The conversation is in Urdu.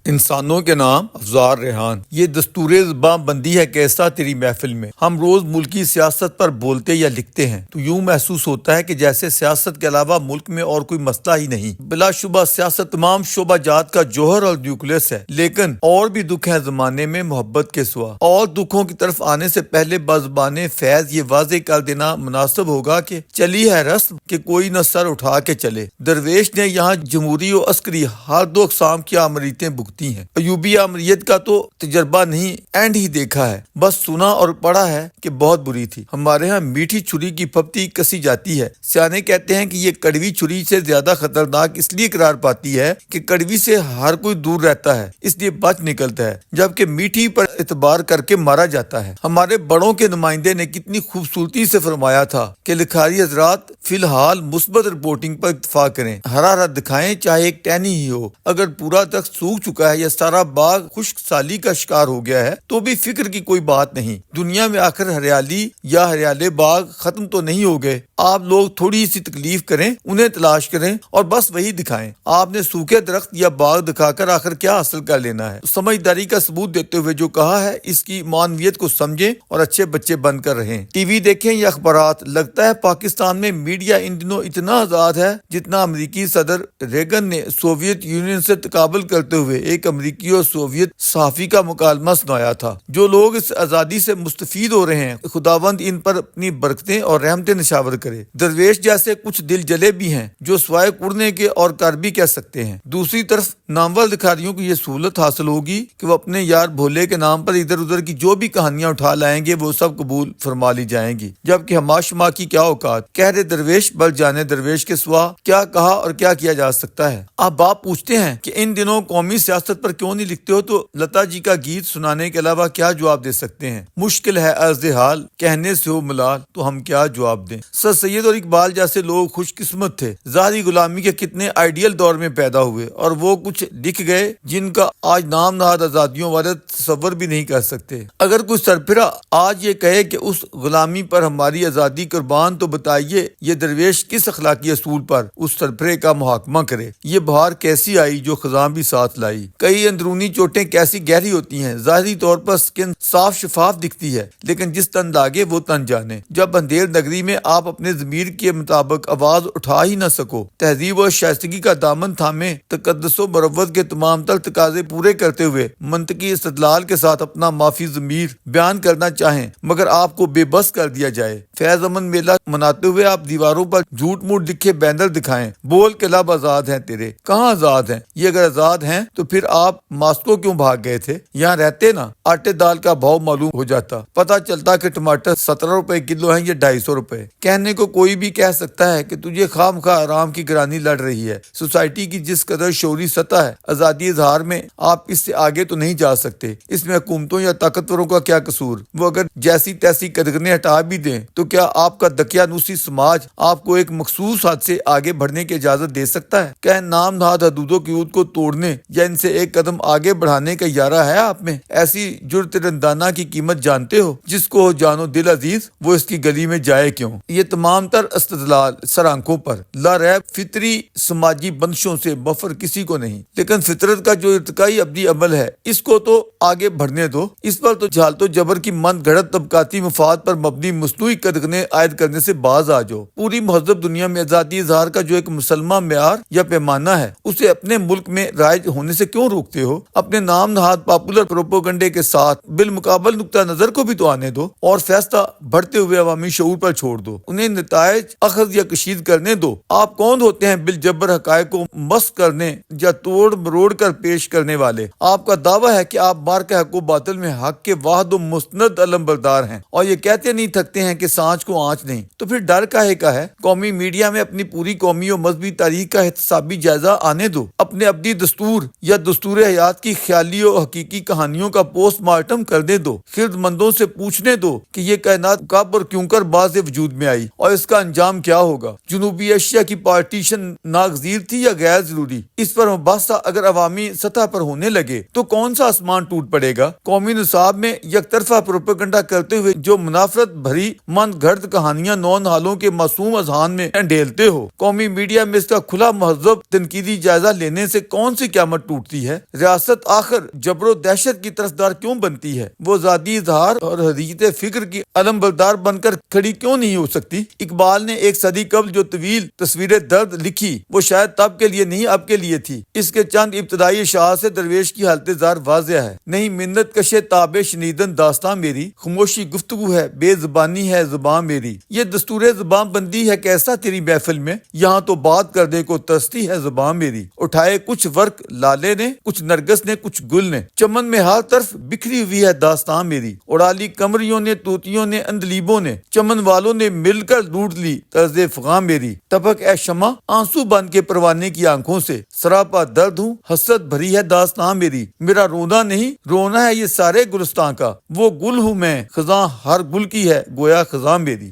انسانوں کے نام افزار ریحان، یہ دستور زباں بندی ہے کیسا تیری محفل میں۔ ہم روز ملکی سیاست پر بولتے یا لکھتے ہیں تو یوں محسوس ہوتا ہے کہ جیسے سیاست کے علاوہ ملک میں اور کوئی مسئلہ ہی نہیں۔ بلا شبہ سیاست تمام شعبہ جات کا جوہر اور نیوکلس ہے، لیکن اور بھی دکھ ہیں زمانے میں محبت کے سوا۔ اور دکھوں کی طرف آنے سے پہلے بزبان فیض یہ واضح کر دینا مناسب ہوگا کہ چلی ہے رسم کہ کوئی نہ سر اٹھا کے چلے۔ درویش نے یہاں جمہوری و عسکری ہر دو اقسام کی آمریتیں بھگتی ہیں۔ ایوبی آمریت کا تو تجربہ نہیں، اینڈ ہی دیکھا ہے، بس سنا اور پڑھا ہے کہ بہت بری تھی۔ ہمارے ہاں میٹھی چھری کی پھپتی کسی جاتی ہے۔ سیانے کہتے ہیں کہ یہ کڑوی چھری سے زیادہ خطرناک اس لیے قرار پاتی ہے کہ کڑوی سے ہر کوئی دور رہتا ہے، اس لیے بچ نکلتا ہے، جبکہ میٹھی پر اعتبار کر کے مارا جاتا ہے۔ ہمارے بڑوں کے نمائندے نے کتنی خوبصورتی سے فرمایا تھا کہ لکھاری حضرات فی الحال مثبت رپورٹنگ پر اتفاق کریں، حرارت دکھائیں چاہے ایک ٹہنی ہی ہو۔ اگر پورا درخت سوکھ چکا ہے یا سارا باغ خشک سالی کا شکار ہو گیا ہے تو بھی فکر کی کوئی بات نہیں۔ دنیا میں آخر ہریالی یا ہریالے باغ ختم تو نہیں ہو گئے۔ آپ لوگ تھوڑی سی تکلیف کریں، انہیں تلاش کریں اور بس وہی دکھائیں۔ آپ نے سوکھے درخت یا باغ دکھا کر آخر کیا حاصل کر لینا ہے؟ سمجھداری کا ثبوت دیتے ہوئے جو کہا ہے اس کی معنویت کو سمجھیں اور اچھے بچے بن کر رہیں۔ ٹی وی دیکھیں یا اخبارات، لگتا ہے پاکستان میں میڈیا ان دنوں اتنا آزاد ہے جتنا امریکی صدر ریگن نے سوویت یونین سے تقابل کرتے ہوئے ایک امریکی اور سوویت صحافی کا مکالمہ سنایا تھا۔ جو لوگ اس آزادی سے مستفید ہو رہے ہیں، خداوند ان پر اپنی برکتیں اور رحمتیں نشاور کرے۔ درویش جیسے کچھ دل جلے بھی ہیں جو سوائے کڑنے کے اور کر بھی کہہ سکتے ہیں۔ دوسری طرف نامور لکھاریوں کو یہ سہولت حاصل ہوگی کہ وہ اپنے یار بھولے کے نام پر ادھر ادھر کی جو بھی کہانیاں اٹھا لائیں گے وہ سب قبول فرما لی جائیں گی، جبکہ ہما شما کی کیا اوقات۔ کہہ دے درویش بل جانے درویش کے سوا کیا کہا اور کیا کیا جا سکتا ہے۔ اب آپ پوچھتے ہیں کہ ان دنوں قومی سیاست پر کیوں نہیں لکھتے ہو، تو لتا جی کا گیت سنانے کے علاوہ کیا جواب دے سکتے ہیں؟ مشکل ہے عرض حال کہنے سے ہو ملال، تو ہم کیا جواب دیں؟ سر سید اور اقبال جیسے لوگ خوش قسمت تھے، ظاہری غلامی کے کتنے آئیڈیل دور میں پیدا ہوئے اور وہ کچھ لکھ گئے جن کا آج نام نہاد آزادیوں والے تصور بھی نہیں کر سکتے۔ اگر کوئی سرپھرا آج یہ کہے کہ اس غلامی پر ہماری آزادی قربان، تو بتائیے یہ درویش کس اخلاقی اصول پر اس سرپھرے کا محاکمہ کرے؟ یہ بہار کیسی آئی جو خزاں بھی ساتھ لائی؟ کئی اندرونی چوٹیں کیسی گہری ہوتی ہیں، ظاہری طور پر سکن صاف شفاف دکھتی ہے، لیکن جس تن لاگے وہ تن جانے۔ جب اندھیر نگری میں آپ اپنے ضمیر کے مطابق آواز اٹھا ہی نہ سکو، تہذیب و شائستگی کا دامن تھامے، تقدس و مروت کے تمام تر تقاضے پورے کرتے ہوئے منطقی استدلال کے ساتھ اپنا معافی ضمیر بیان کرنا چاہیں مگر آپ کو بے بس کر دیا جائے، فیض امن میلہ مناتے ہوئے آپ دیواروں پر جھوٹ موٹ لکھے بینر دکھائیں، بول کے لب آزاد ہیں تیرے، کہاں آزاد ہیں یہ؟ اگر آزاد ہیں تو پھر آپ ماسکو کیوں بھاگ گئے تھے؟ یہاں رہتے نا، آٹے دال کا بھاؤ معلوم ہو جاتا، پتہ چلتا کہ ٹماٹر 17 روپے کلو ہیں یا 250 روپے۔ کہنے کو کوئی بھی کہہ سکتا ہے کہ تجھے خام خواہ آرام کی گرانی لڑ رہی ہے۔ سوسائٹی کی جس قدر شعوری سطح ہے، آزادی اظہار میں آپ اس سے آگے تو نہیں جا سکتے۔ اس میں حکومتوں یا طاقتوروں کا کیا قصور؟ وہ اگر جیسی تیسی قدغنیں ہٹا بھی دیں تو کیا آپ کا دقیانوسی سماج آپ کو ایک مخصوص حد سے آگے بڑھنے کی اجازت دے سکتا ہے؟ کیا نام نہاد حدودوں کی حدود کو توڑنے یا ان سے ایک قدم آگے بڑھانے کا ارادہ ہے آپ میں؟ ایسی جرت رندانہ کی قیمت جانتے ہو؟ جس کو ہو جانو دل عزیز وہ اس کی گلی میں جائے کیوں؟ یہ تمام تر استدلال سر آنکھوں پر لا ریب فطری سماجی بندشوں سے مفر کسی کو نہیں، لیکن فطرت کا جو ارتقائی ابدی عمل ہے اس کو تو آگے بڑھنے دو۔ اس پر تو جھال تو جبر کی مند گھڑت طبقاتی مفاد پر مبنی مصنوعی قدغنیں عائد کرنے سے باز آ جاؤ۔ پوری مہذب دنیا میں آزادی اظہار کا جو ایک مسلمہ معیار یا پیمانہ ہے، اسے اپنے ملک میں رائج ہونے سے کیوں روکتے ہو؟ اپنے نام نہاد پاپولر پروپیگنڈے کے ساتھ بالمقابل نقطہ نظر کو بھی تو آنے دو اور فیصلہ بڑھتے ہوئے عوامی شعور پر چھوڑ دو، انہیں نتائج اخذ یا کشید کرنے دو۔ آپ کون ہوتے ہیں بالجبر حقائق کو مسخ کرنے یا توڑ مروڑ کر پیش کرنے والے؟ آپ کا دعویٰ ہے کہ آپ مار کے حق و باطل میں حق کے واحد و مستند علمبردار ہیں اور یہ کہتے نہیں تھکتے ہیں کہ سانچ کو آنچ نہیں، تو پھر ڈر کاہے کا ہے؟ قومی میڈیا میں اپنی پوری قومی و مذہبی تاریخ کا احتسابی جائزہ آنے دو، اپنے ابدی دستور یا دستور حیات کی خیالی و حقیقی کہانیوں کا پوسٹ مارٹم کرنے دو، خرد مندوں سے پوچھنے دو کہ یہ کائنات کب اور کیوں کر باز وجود میں آئی اور اس کا انجام کیا ہوگا۔ جنوبی ایشیا کی پارٹیشن ناگزیر تھی یا غیر ضروری؟ اس پر مباحثہ اگر عوامی سطح پر ہونے لگے تو کون سا آسمان ٹوٹ پڑے گا؟ قومی نصاب میں یک طرفہ پروپیگنڈا کرتے ہوئے جو منافرت بھری مند گھڑت کہانیاں نو نہالوں کے معصوم اذہان میں انڈیلتے ہو، قومی میڈیا میں اس کا کھلا مہذب تنقیدی جائزہ لینے سے کون سی قیامت ٹوٹتی ہوتی ہے؟ ریاست آخر جبر و دہشت کی طرفدار کیوں بنتی ہے؟ وہ ذاتی اظہار اور حریت فکر کی علم بردار بن کر کھڑی کیوں نہیں ہو سکتی؟ اقبال نے ایک صدی قبل جو طویل تصویر درد لکھی وہ شاید تب کے لیے نہیں اب کے لیے تھی۔ اس کے چند ابتدائی اشعار سے درویش کی حالت زار واضح ہے۔ نہیں منت کشے تاب شنیدن داستان میری، خاموشی گفتگو ہے بے زبانی ہے زبان میری۔ یہ دستور زبان بندی ہے کیسا تیری محفل میں، یہاں تو بات کرنے کو ترستی ہے زبان میری۔ اٹھائے کچھ ورق لالے نے، کچھ نرگس نے، کچھ گل نے، چمن میں ہر طرف بکھری ہوئی ہے داستان میری۔ اڑا لی قمریوں نے، طوطیوں نے، اندلیبوں نے، چمن والوں نے مل کر لوٹ لی طرز فغاں میری۔ تبک اے شمع آنسو بن کے پروانے کی آنکھوں سے، سراپا درد ہوں حسرت بھری ہے داستان میری۔ میرا رونا نہیں رونا ہے یہ سارے گلستان کا، وہ گل ہوں میں خزاں ہر گل کی ہے گویا خزاں میری۔